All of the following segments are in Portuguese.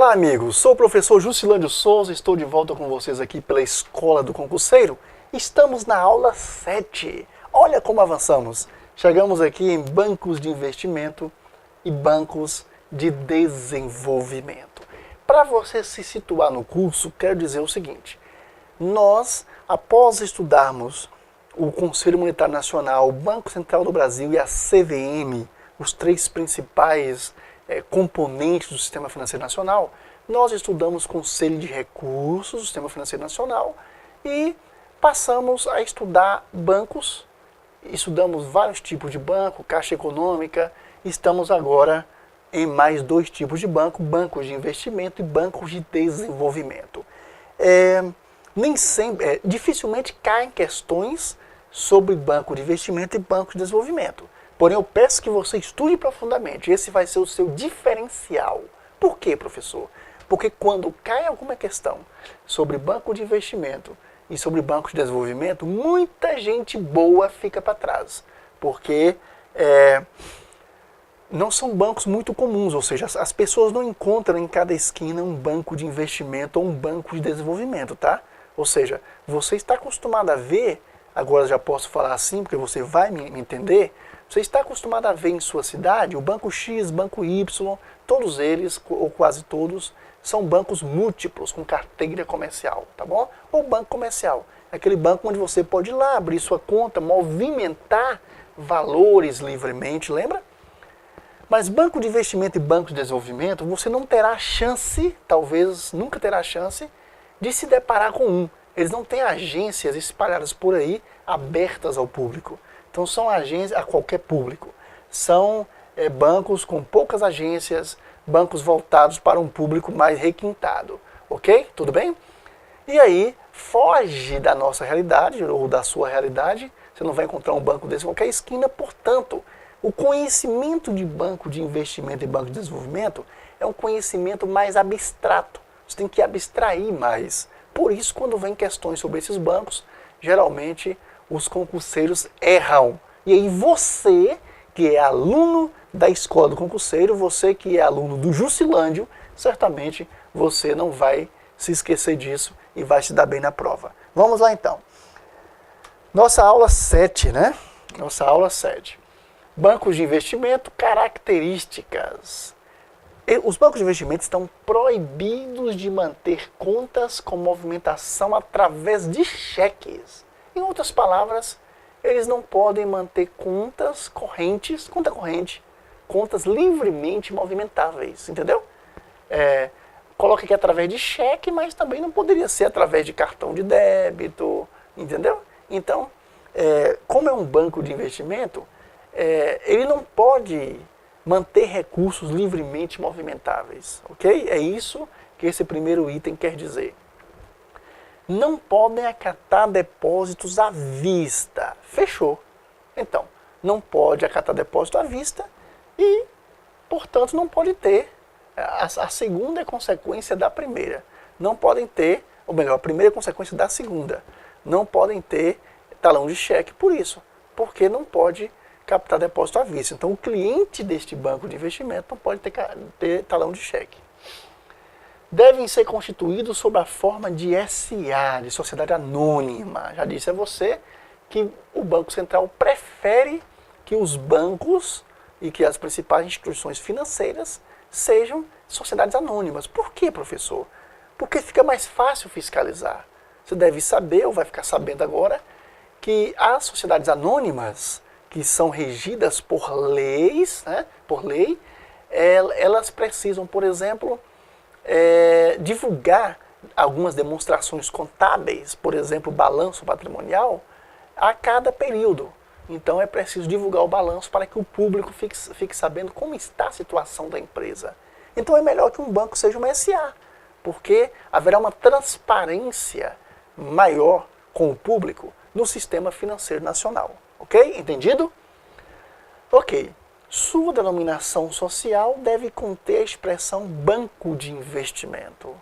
Olá, amigos. Sou o professor Juscelândio Souza, estou de volta com vocês aqui pela Escola do Concurseiro. Estamos na aula 7. Olha como avançamos. Chegamos aqui em bancos de investimento e bancos de desenvolvimento. Para você se situar no curso, quero dizer o seguinte. Nós, após estudarmos o Conselho Monetário Nacional, o Banco Central do Brasil e a CVM, os três principais componentes do Sistema Financeiro Nacional, nós estudamos Conselho de Recursos do Sistema Financeiro Nacional e passamos a estudar bancos, estudamos vários tipos de banco, Caixa Econômica, estamos agora em mais dois tipos de banco, bancos de investimento e bancos de desenvolvimento. Dificilmente caem questões sobre banco de investimento e banco de desenvolvimento. Porém, eu peço que você estude profundamente. Esse vai ser o seu diferencial. Por quê, professor? Porque quando cai alguma questão sobre banco de investimento e sobre banco de desenvolvimento, muita gente boa fica para trás. Porque não são bancos muito comuns, ou seja, as pessoas não encontram em cada esquina um banco de investimento ou um banco de desenvolvimento, tá? Ou seja, você está acostumado a ver, agora já posso falar assim, porque você vai me entender, você está acostumado a ver em sua cidade o Banco X, Banco Y, todos eles, ou quase todos, são bancos múltiplos, com carteira comercial, tá bom? Ou banco comercial, aquele banco onde você pode ir lá, abrir sua conta, movimentar valores livremente, lembra? Mas banco de investimento e banco de desenvolvimento, você não terá chance, talvez nunca terá chance, de se deparar com um. Eles não têm agências espalhadas por aí, abertas ao público. Então são agências a qualquer público. São bancos com poucas agências, bancos voltados para um público mais requintado. Ok? Tudo bem? E aí, foge da nossa realidade, ou da sua realidade. Você não vai encontrar um banco desse em qualquer esquina. Portanto, o conhecimento de banco de investimento e banco de desenvolvimento é um conhecimento mais abstrato. Você tem que abstrair mais. Por isso, quando vem questões sobre esses bancos, geralmente os concurseiros erram. E aí você, que é aluno da Escola do Concurseiro, você que é aluno do Juscelândio, certamente você não vai se esquecer disso e vai se dar bem na prova. Vamos lá então. Nossa aula 7, né? Nossa aula 7. Bancos de investimento, características. Os bancos de investimento estão proibidos de manter contas com movimentação através de cheques. Em outras palavras, eles não podem manter contas correntes, conta corrente, contas livremente movimentáveis, entendeu? Coloca aqui através de cheque, mas também não poderia ser através de cartão de débito, entendeu? Então, como é um banco de investimento, ele não pode manter recursos livremente movimentáveis, ok? É isso que esse primeiro item quer dizer. Não podem acatar depósitos à vista. Fechou. Então, não pode acatar depósito à vista e, portanto, não pode ter. A segunda é consequência da primeira. Não podem ter, ou melhor, a primeira é consequência da segunda. Não podem ter talão de cheque por isso, porque não pode captar depósito à vista. Então, o cliente deste banco de investimento não pode ter talão de cheque. Devem ser constituídos sob a forma de SA, de sociedade anônima. Já disse a você que o Banco Central prefere que os bancos e que as principais instituições financeiras sejam sociedades anônimas. Por quê, professor? Porque fica mais fácil fiscalizar. Você deve saber, ou vai ficar sabendo agora, que as sociedades anônimas, que são regidas por leis, né, por lei, elas precisam, por exemplo, divulgar algumas demonstrações contábeis, por exemplo, balanço patrimonial, a cada período. Então é preciso divulgar o balanço para que o público fique sabendo como está a situação da empresa. Então é melhor que um banco seja uma SA, porque haverá uma transparência maior com o público no sistema financeiro nacional. Ok? Entendido? Ok. Sua denominação social deve conter a expressão banco de investimento.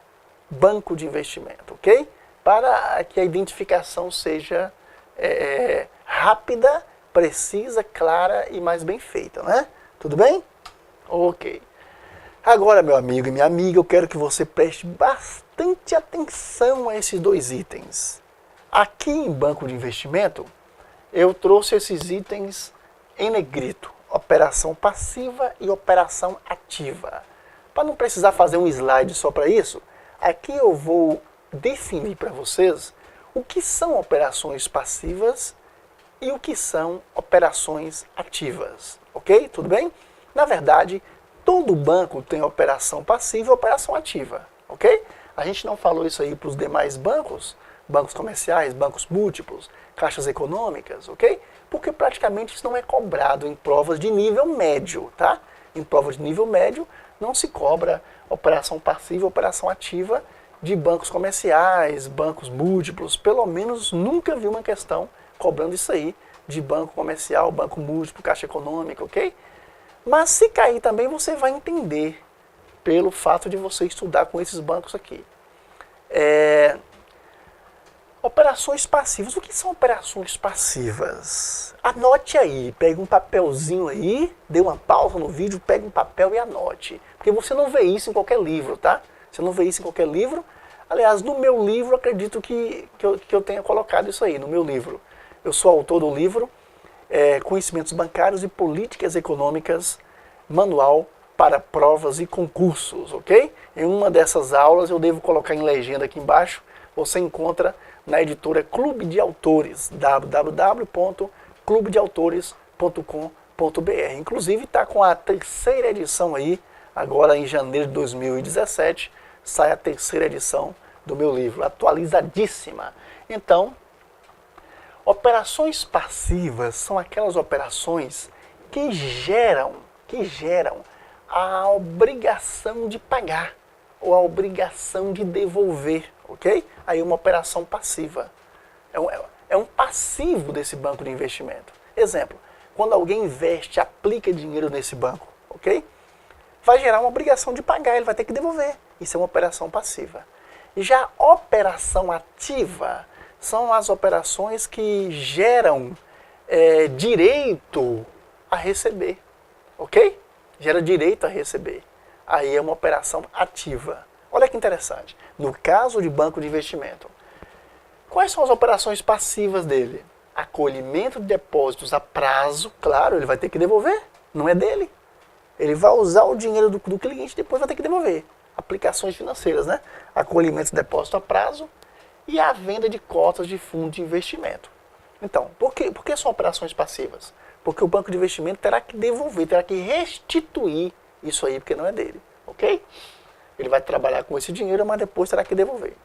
Banco de investimento, ok? Para que a identificação seja rápida, precisa, clara e mais bem feita, né? Tudo bem? Ok. Agora, meu amigo e minha amiga, eu quero que você preste bastante atenção a esses dois itens. Aqui em banco de investimento, eu trouxe esses itens em negrito, operação passiva e operação ativa. Para não precisar fazer um slide só para isso, aqui eu vou definir para vocês o que são operações passivas e o que são operações ativas, ok? Tudo bem? Na verdade, todo banco tem operação passiva e operação ativa, ok? A gente não falou isso aí para os demais bancos, bancos comerciais, bancos múltiplos, caixas econômicas, ok? Porque praticamente isso não é cobrado em provas de nível médio, tá? Em provas de nível médio não se cobra operação passiva e operação ativa de bancos comerciais, bancos múltiplos, pelo menos nunca vi uma questão cobrando isso aí de banco comercial, banco múltiplo, caixa econômica, ok? Mas se cair também você vai entender pelo fato de você estudar com esses bancos aqui. Operações passivas. O que são operações passivas? Anote aí, pegue um papelzinho aí, dê uma pausa no vídeo, pegue um papel e anote. Porque você não vê isso em qualquer livro, tá? Você não vê isso em qualquer livro. Aliás, no meu livro, acredito que eu tenha colocado isso aí, no meu livro. Eu sou autor do livro Conhecimentos Bancários e Políticas Econômicas, Manual para Provas e Concursos, ok? Em uma dessas aulas, eu devo colocar em legenda aqui embaixo, você encontra na editora Clube de Autores, www.clubedeautores.com.br. Inclusive está com a terceira edição aí, agora em janeiro de 2017, sai a terceira edição do meu livro, atualizadíssima. Então, operações passivas são aquelas operações que geram a obrigação de pagar ou a obrigação de devolver, ok? Aí uma operação passiva. É um passivo desse banco de investimento. Exemplo, quando alguém investe, aplica dinheiro nesse banco, ok? Vai gerar uma obrigação de pagar, ele vai ter que devolver. Isso é uma operação passiva. Já a operação ativa são as operações que geram direito a receber, ok? Gera direito a receber. Aí é uma operação ativa. Olha que interessante. No caso de banco de investimento, quais são as operações passivas dele? Acolhimento de depósitos a prazo, claro, ele vai ter que devolver, não é dele. Ele vai usar o dinheiro do cliente e depois vai ter que devolver. Aplicações financeiras, né? Acolhimento de depósito a prazo e a venda de cotas de fundo de investimento. Então, por que são operações passivas? Porque o banco de investimento terá que devolver, terá que restituir isso aí, porque não é dele, ok? Ele vai trabalhar com esse dinheiro, mas depois terá que devolver.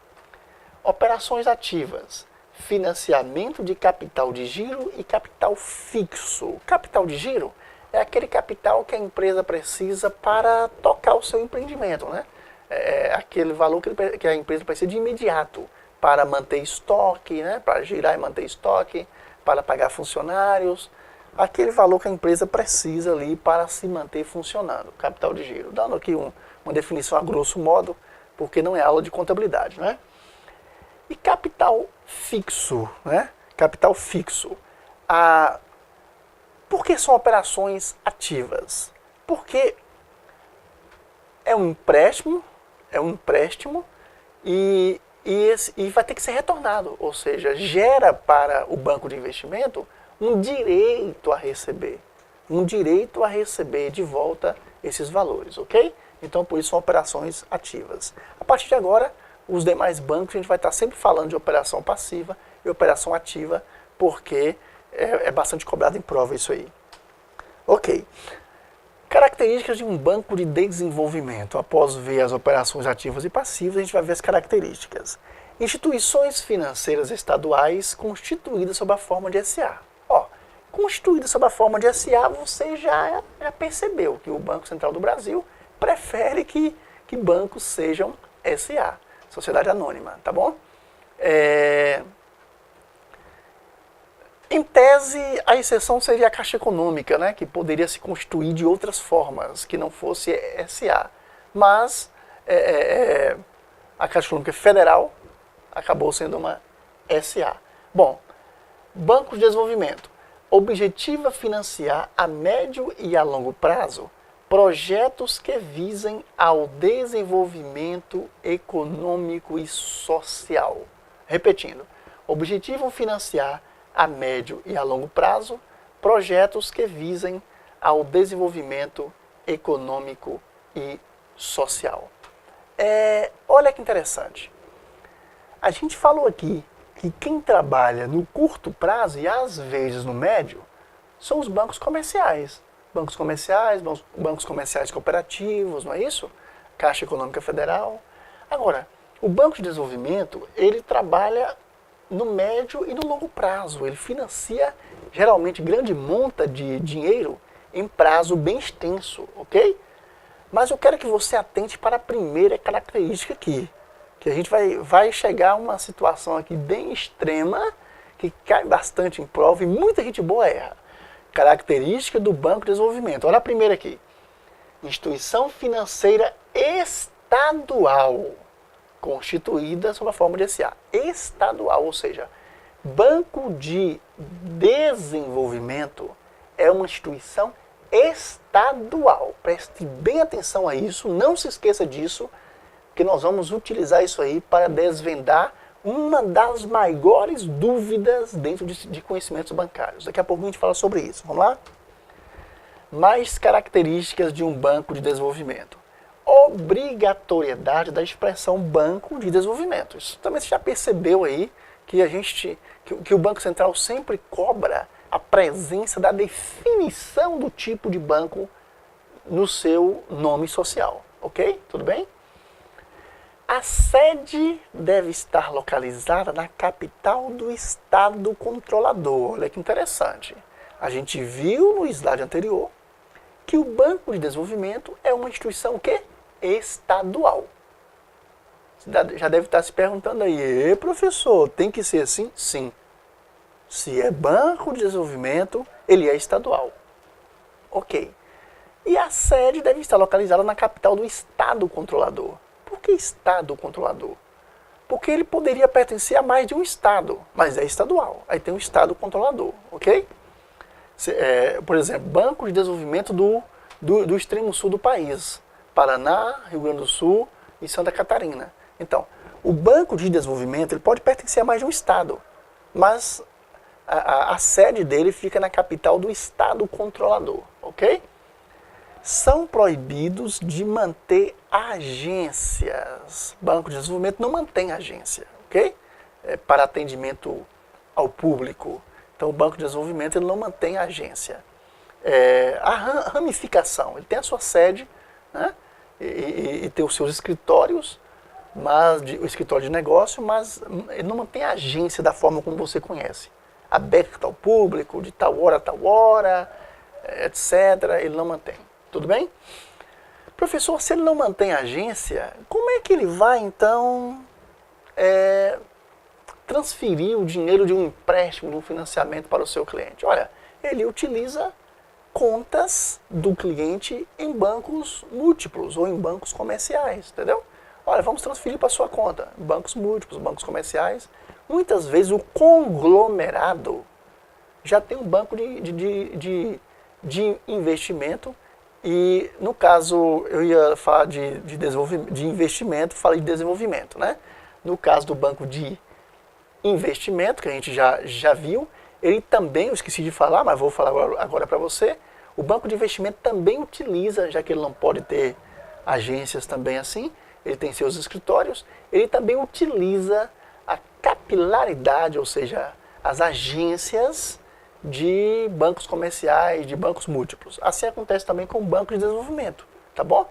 Operações ativas, financiamento de capital de giro e capital fixo. Capital de giro é aquele capital que a empresa precisa para tocar o seu empreendimento, né? É aquele valor que a empresa precisa de imediato para manter estoque, né? Para girar e manter estoque, para pagar funcionários. Aquele valor que a empresa precisa ali para se manter funcionando, capital de giro. Dando aqui uma definição a grosso modo, porque não é aula de contabilidade, né? E capital fixo, né? Capital fixo. Por que são operações ativas? Porque é um empréstimo e vai ter que ser retornado, ou seja, gera para o banco de investimento um direito a receber de volta esses valores, ok? Então, por isso são operações ativas. A partir de agora, os demais bancos, a gente vai estar sempre falando de operação passiva e operação ativa, porque é bastante cobrado em prova isso aí. Ok. Características de um banco de desenvolvimento. Após ver as operações ativas e passivas, a gente vai ver as características. Instituições financeiras estaduais constituídas sob a forma de SA. Constituídas sob a forma de SA, você já percebeu que o Banco Central do Brasil prefere que bancos sejam SA, Sociedade Anônima, tá bom? Em tese, a exceção seria a Caixa Econômica, né, que poderia se constituir de outras formas, que não fosse SA. Mas a Caixa Econômica Federal acabou sendo uma SA. Bom, Banco de Desenvolvimento. Objetiva financiar a médio e a longo prazo projetos que visem ao desenvolvimento econômico e social. Repetindo, objetivam financiar a médio e a longo prazo projetos que visem ao desenvolvimento econômico e social. Olha que interessante. A gente falou aqui que quem trabalha no curto prazo e às vezes no médio são os bancos comerciais. Bancos comerciais cooperativos, não é isso? Caixa Econômica Federal. Agora, o Banco de Desenvolvimento, ele trabalha no médio e no longo prazo. Ele financia, geralmente, grande monta de dinheiro em prazo bem extenso, ok? Mas eu quero que você atente para a primeira característica aqui, que a gente vai chegar a uma situação aqui bem extrema, que cai bastante em prova e muita gente boa erra. Característica do Banco de Desenvolvimento. Olha a primeira aqui. Instituição financeira estadual, constituída sob a forma de SA. Estadual, ou seja, Banco de Desenvolvimento é uma instituição estadual. Preste bem atenção a isso, não se esqueça disso, que nós vamos utilizar isso aí para desvendar uma das maiores dúvidas dentro de conhecimentos bancários. Daqui a pouco a gente fala sobre isso. Vamos lá? Mais características de um banco de desenvolvimento. Obrigatoriedade da expressão banco de desenvolvimento. Isso também você já percebeu aí que que o Banco Central sempre cobra a presença da definição do tipo de banco no seu nome social. Ok? Tudo bem? A sede deve estar localizada na capital do Estado controlador. Olha que interessante. A gente viu no slide anterior que o Banco de Desenvolvimento é uma instituição o quê? Estadual. Você já deve estar se perguntando aí, professor, tem que ser assim? Sim. Se é Banco de Desenvolvimento, ele é estadual. Ok. E a sede deve estar localizada na capital do Estado controlador. Por que Estado controlador? Porque ele poderia pertencer a mais de um Estado, mas é estadual. Aí tem um Estado controlador, ok? Por exemplo, Banco de Desenvolvimento do extremo sul do país. Paraná, Rio Grande do Sul e Santa Catarina. Então, o Banco de Desenvolvimento ele pode pertencer a mais de um Estado, mas a sede dele fica na capital do Estado controlador, ok? São proibidos de manter agências. Banco de Desenvolvimento não mantém agência, ok? Para atendimento ao público. Então, o Banco de Desenvolvimento ele não mantém agência. A ramificação, ele tem a sua sede, né? E tem os seus escritórios, o escritório de negócio, mas ele não mantém agência da forma como você conhece. Aberto ao público, de tal hora a tal hora, etc. Ele não mantém. Tudo bem? Professor, se ele não mantém agência, como é que ele vai, então, transferir o dinheiro de um empréstimo, de um financiamento para o seu cliente? Olha, ele utiliza contas do cliente em bancos múltiplos ou em bancos comerciais, entendeu? Olha, vamos transferir para a sua conta. Bancos múltiplos, bancos comerciais. Muitas vezes o conglomerado já tem um banco de investimento. E, no caso, eu ia falar de investimento, falei de desenvolvimento, né? No caso do banco de investimento, que a gente já viu, ele também, eu esqueci de falar, mas vou falar agora para você, o banco de investimento também utiliza, já que ele não pode ter agências também assim, ele tem seus escritórios, ele também utiliza a capilaridade, ou seja, as agências de bancos comerciais, de bancos múltiplos. Assim acontece também com o banco de desenvolvimento, tá bom?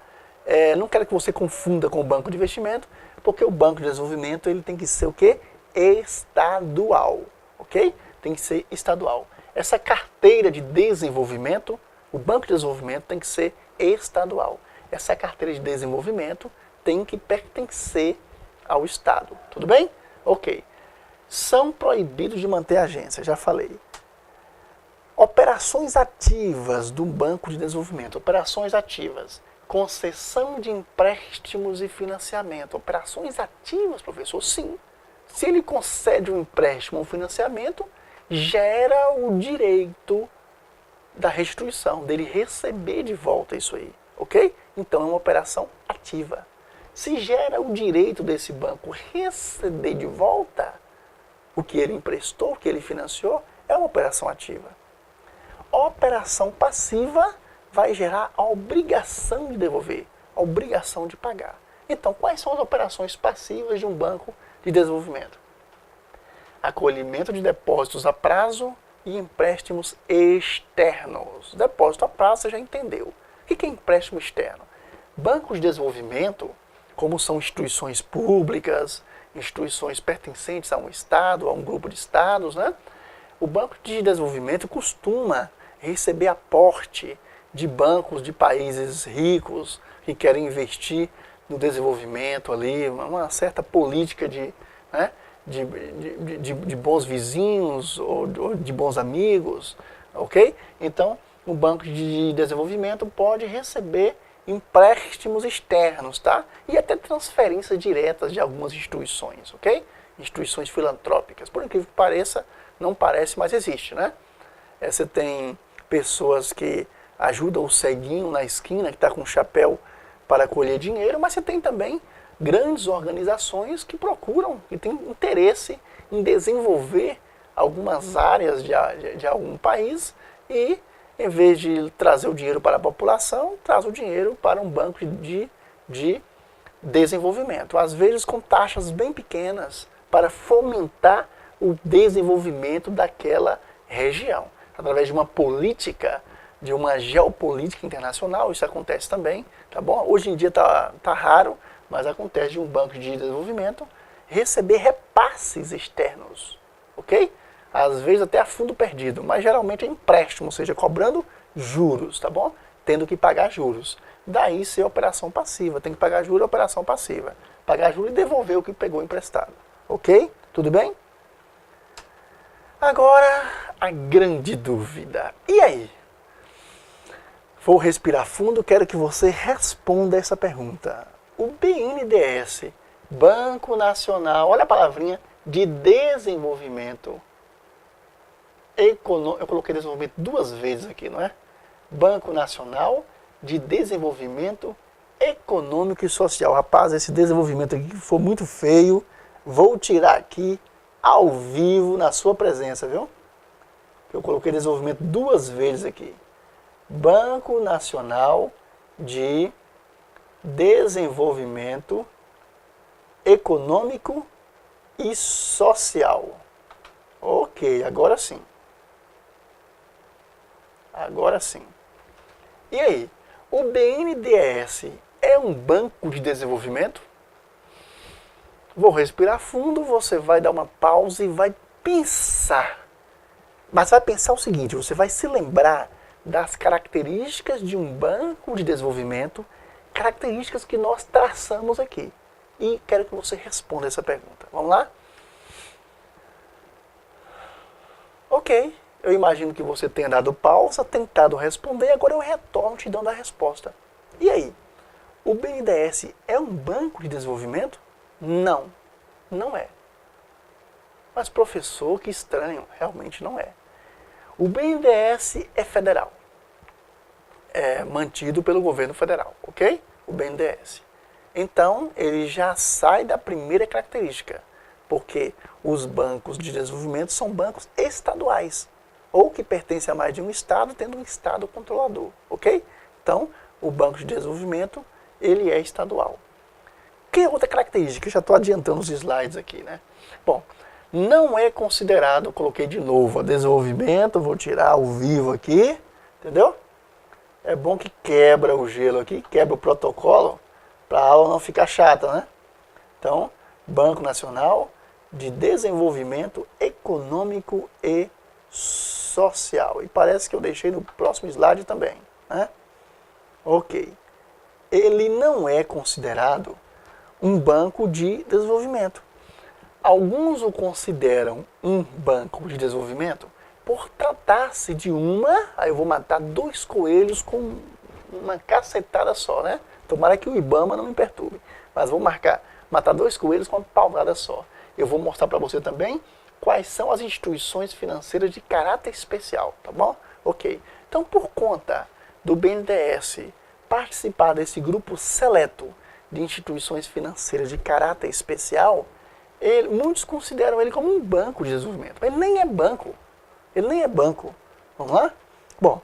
Não quero que você confunda com o banco de investimento, porque o banco de desenvolvimento ele tem que ser o quê? Estadual, ok? Tem que ser estadual. Essa carteira de desenvolvimento, o banco de desenvolvimento tem que ser estadual. Essa carteira de desenvolvimento tem que pertencer ao Estado, tudo bem? Ok. São proibidos de manter agência, já falei. Operações ativas do Banco de Desenvolvimento. Operações ativas. Concessão de empréstimos e financiamento. Operações ativas, professor? Sim. Se ele concede um empréstimo ou um financiamento, gera o direito da restituição, dele receber de volta isso aí. ok? Então é uma operação ativa. Se gera o direito desse banco receber de volta o que ele emprestou, o que ele financiou, é uma operação ativa. A operação passiva vai gerar a obrigação de devolver, a obrigação de pagar. Então, quais são as operações passivas de um banco de desenvolvimento? Acolhimento de depósitos a prazo e empréstimos externos. Depósito a prazo, você já entendeu. O que é empréstimo externo? Bancos de desenvolvimento, como são instituições públicas, instituições pertencentes a um Estado, a um grupo de Estados, né? O Banco de Desenvolvimento costuma receber aporte de bancos de países ricos que querem investir no desenvolvimento ali, uma certa política de, né, de bons vizinhos ou de bons amigos, ok? Então, o Banco de Desenvolvimento pode receber empréstimos externos, tá? E até transferências diretas de algumas instituições, ok? Instituições filantrópicas. Por incrível que pareça, não parece, mas existe, né? Você tem pessoas que ajudam o ceguinho na esquina, que está com um chapéu para colher dinheiro, mas você tem também grandes organizações que procuram e têm interesse em desenvolver algumas áreas de algum país e, em vez de trazer o dinheiro para a população, traz o dinheiro para um banco de desenvolvimento. Às vezes com taxas bem pequenas para fomentar o desenvolvimento daquela região. Através de uma política, de uma geopolítica internacional, isso acontece também, tá bom? Hoje em dia tá raro, mas acontece de um banco de desenvolvimento receber repasses externos, ok? Às vezes até a fundo perdido, mas geralmente é empréstimo, ou seja, cobrando juros, tá bom? Tendo que pagar juros. Daí ser operação passiva, tem que pagar juros, operação passiva. Pagar juros e devolver o que pegou emprestado, ok? Tudo bem? Agora, a grande dúvida. E aí? Vou respirar fundo, quero que você responda essa pergunta. O BNDES, Banco Nacional, olha a palavrinha, de Desenvolvimento Econômico, eu coloquei desenvolvimento duas vezes aqui, não é? Banco Nacional de Desenvolvimento Econômico e Social. Rapaz, esse desenvolvimento aqui foi muito feio, vou tirar aqui ao vivo, na sua presença, viu? Eu coloquei desenvolvimento duas vezes aqui. Banco Nacional de Desenvolvimento Econômico e Social. Ok, agora sim. Agora sim. E aí? O BNDES é um banco de desenvolvimento? Vou respirar fundo, você vai dar uma pausa e vai pensar. Mas vai pensar o seguinte, você vai se lembrar das características de um banco de desenvolvimento, características que nós traçamos aqui. E quero que você responda essa pergunta. Vamos lá? Ok, eu imagino que você tenha dado pausa, tentado responder, agora eu retorno te dando a resposta. E aí? O BNDES é um banco de desenvolvimento? Não, não é. Mas professor, que estranho, realmente não é. O BNDES é federal. É mantido pelo governo federal, ok? O BNDES. Então, ele já sai da primeira característica, porque os bancos de desenvolvimento são bancos estaduais, ou que pertencem a mais de um estado, tendo um estado controlador, ok? Então, o banco de desenvolvimento, ele é estadual. Que é outra característica? Eu já estou adiantando os slides aqui, né? Bom, não é considerado, coloquei de novo, desenvolvimento, vou tirar ao vivo aqui, entendeu? É bom que quebra o gelo aqui, quebra o protocolo, para a aula não ficar chata, né? Então, Banco Nacional de Desenvolvimento Econômico e Social. E parece que eu deixei no próximo slide também, né? Ok. Ele não é considerado um banco de desenvolvimento. Alguns o consideram um banco de desenvolvimento por tratar-se de aí eu vou matar dois coelhos com uma cacetada só, né? Tomara que o IBAMA não me perturbe, mas vou matar dois coelhos com uma paulada só. Eu vou mostrar para você também quais são as instituições financeiras de caráter especial, tá bom? Ok. Então, por conta do BNDES participar desse grupo seleto de instituições financeiras de caráter especial, muitos consideram ele como um banco de desenvolvimento. Ele nem é banco. Ele nem é banco. Vamos lá? Bom,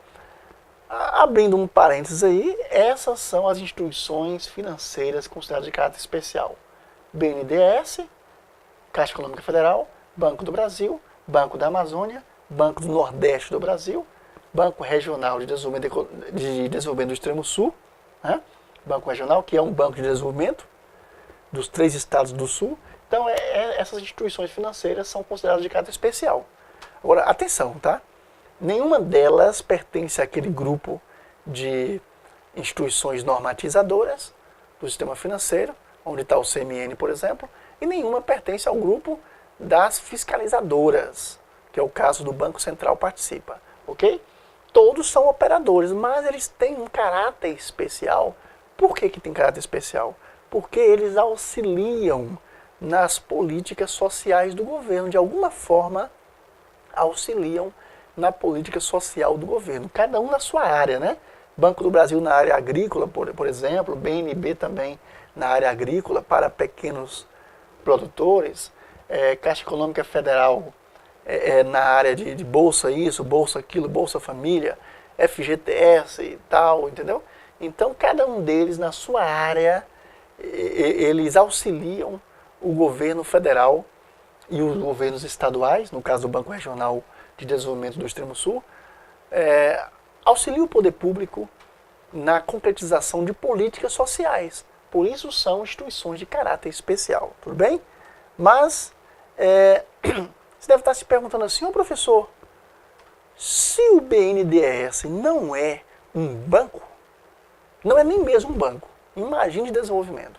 abrindo um parênteses aí, essas são as instituições financeiras consideradas de caráter especial. BNDES, Caixa Econômica Federal, Banco do Brasil, Banco da Amazônia, Banco do Nordeste do Brasil, Banco Regional de Desenvolvimento do Extremo Sul, né? Banco Regional, que é um banco de desenvolvimento dos 3 estados do Sul. Então, essas instituições financeiras são consideradas de caráter especial. Agora, atenção, tá? Nenhuma delas pertence àquele grupo de instituições normatizadoras do sistema financeiro, onde está o CMN, por exemplo, e nenhuma pertence ao grupo das fiscalizadoras, que é o caso do Banco Central participa, ok? Todos são operadores, mas eles têm um caráter especial. Por que tem caráter especial? Porque eles auxiliam nas políticas sociais do governo, de alguma forma auxiliam na política social do governo, cada um na sua área, né? Banco do Brasil na área agrícola, por exemplo, BNB também na área agrícola para pequenos produtores, Caixa Econômica Federal na área de bolsa isso, bolsa aquilo, Bolsa Família, FGTS e tal, entendeu? Então, cada um deles, na sua área, eles auxiliam o governo federal e os governos estaduais, no caso do Banco Regional de Desenvolvimento do Extremo Sul, auxiliam o poder público na concretização de políticas sociais. Por isso são instituições de caráter especial, tudo bem? Mas você deve estar se perguntando assim, professor, se o BNDES não é um banco, não é nem mesmo um banco, imagine de desenvolvimento.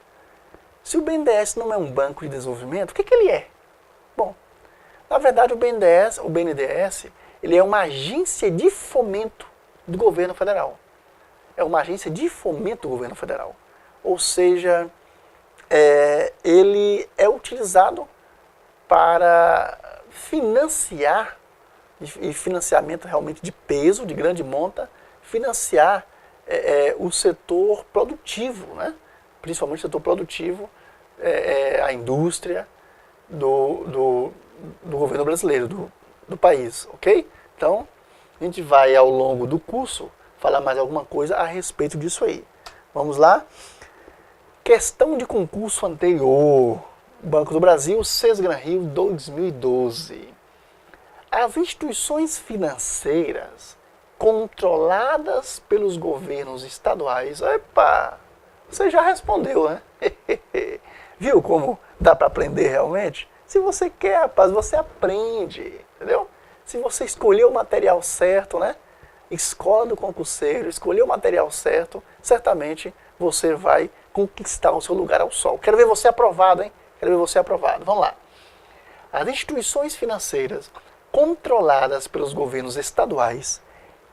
Se o BNDES não é um banco de desenvolvimento, o que ele é? Bom, na verdade o BNDES ele é uma agência de fomento do governo federal. É uma agência de fomento do governo federal. Ou seja, ele é utilizado para financiar, e financiamento realmente de peso, de grande monta, financiar o setor produtivo, né? Principalmente o setor produtivo, a indústria do governo brasileiro, do país, ok? Então, a gente vai ao longo do curso falar mais alguma coisa a respeito disso aí. Vamos lá? Questão de concurso anterior. Banco do Brasil, Sesgran Rio, 2012. As instituições financeiras controladas pelos governos estaduais... Epa! Você já respondeu, né? Viu como dá para aprender realmente? Se você quer, rapaz, você aprende, entendeu? Se você escolher o material certo, né? Escola do concurseiro, escolher o material certo, certamente você vai conquistar o seu lugar ao sol. Quero ver você aprovado, hein? Quero ver você aprovado. Vamos lá. As instituições financeiras controladas pelos governos estaduais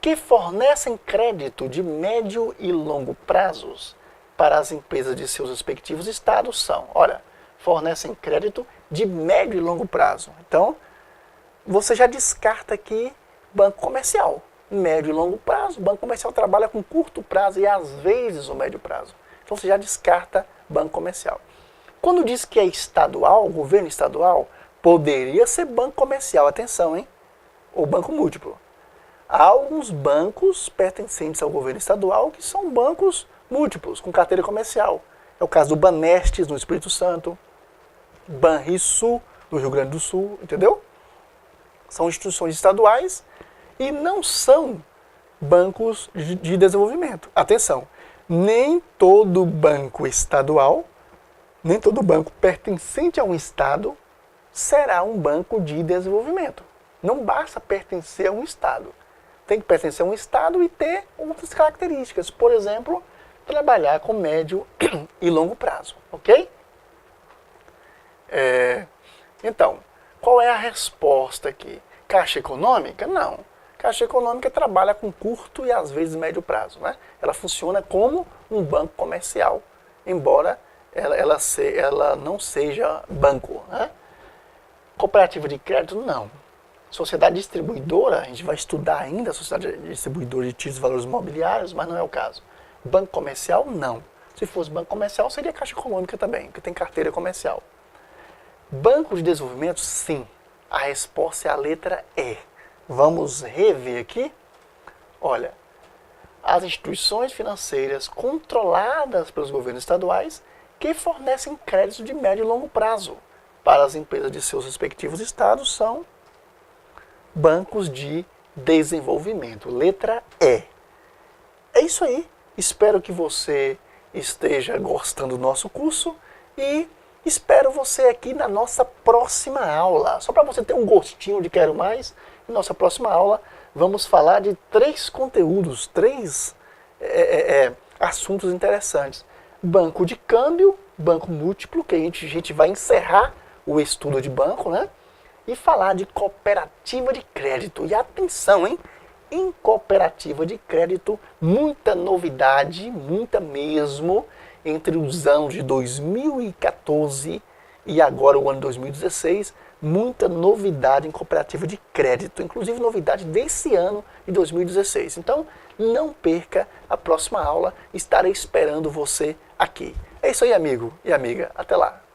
que fornecem crédito de médio e longo prazos para as empresas de seus respectivos estados são, olha, fornecem crédito de médio e longo prazo. Então, você já descarta aqui banco comercial. Médio e longo prazo, banco comercial trabalha com curto prazo e às vezes o médio prazo. Então você já descarta banco comercial. Quando diz que é estadual, governo estadual, poderia ser banco comercial, atenção, hein? Ou banco múltiplo. Há alguns bancos pertencentes ao governo estadual que são bancos múltiplos, com carteira comercial. É o caso do Banestes, no Espírito Santo, Banrisul, no Rio Grande do Sul, entendeu? São instituições estaduais e não são bancos de desenvolvimento. Atenção, nem todo banco estadual, nem todo banco pertencente a um estado será um banco de desenvolvimento. Não basta pertencer a um estado. Tem que pertencer a um estado e ter outras características. Por exemplo, trabalhar com médio e longo prazo, ok? Então, qual é a resposta aqui? Caixa Econômica? Não. Caixa Econômica trabalha com curto e às vezes médio prazo, né? Ela funciona como um banco comercial, embora ela não seja banco, né? Cooperativa de crédito, não. Sociedade distribuidora, a gente vai estudar ainda a sociedade distribuidora de títulos e valores imobiliários, mas não é o caso. Banco comercial, não. Se fosse banco comercial, seria Caixa Econômica também, porque tem carteira comercial. Banco de desenvolvimento, sim. A resposta é a letra E. Vamos rever aqui? Olha, as instituições financeiras controladas pelos governos estaduais que fornecem créditos de médio e longo prazo para as empresas de seus respectivos estados são bancos de desenvolvimento. Letra E. É isso aí. Espero que você esteja gostando do nosso curso e espero você aqui na nossa próxima aula. Só para você ter um gostinho de quero mais, na nossa próxima aula vamos falar de 3 conteúdos, 3 assuntos interessantes. Banco de câmbio, banco múltiplo, que a gente vai encerrar o estudo de banco, né? E falar de cooperativa de crédito. E atenção, hein? Em cooperativa de crédito, muita novidade, muita mesmo, entre os anos de 2014 e agora o ano 2016, muita novidade em cooperativa de crédito, inclusive novidade desse ano de 2016. Então, não perca a próxima aula, estarei esperando você aqui. É isso aí, amigo e amiga. Até lá!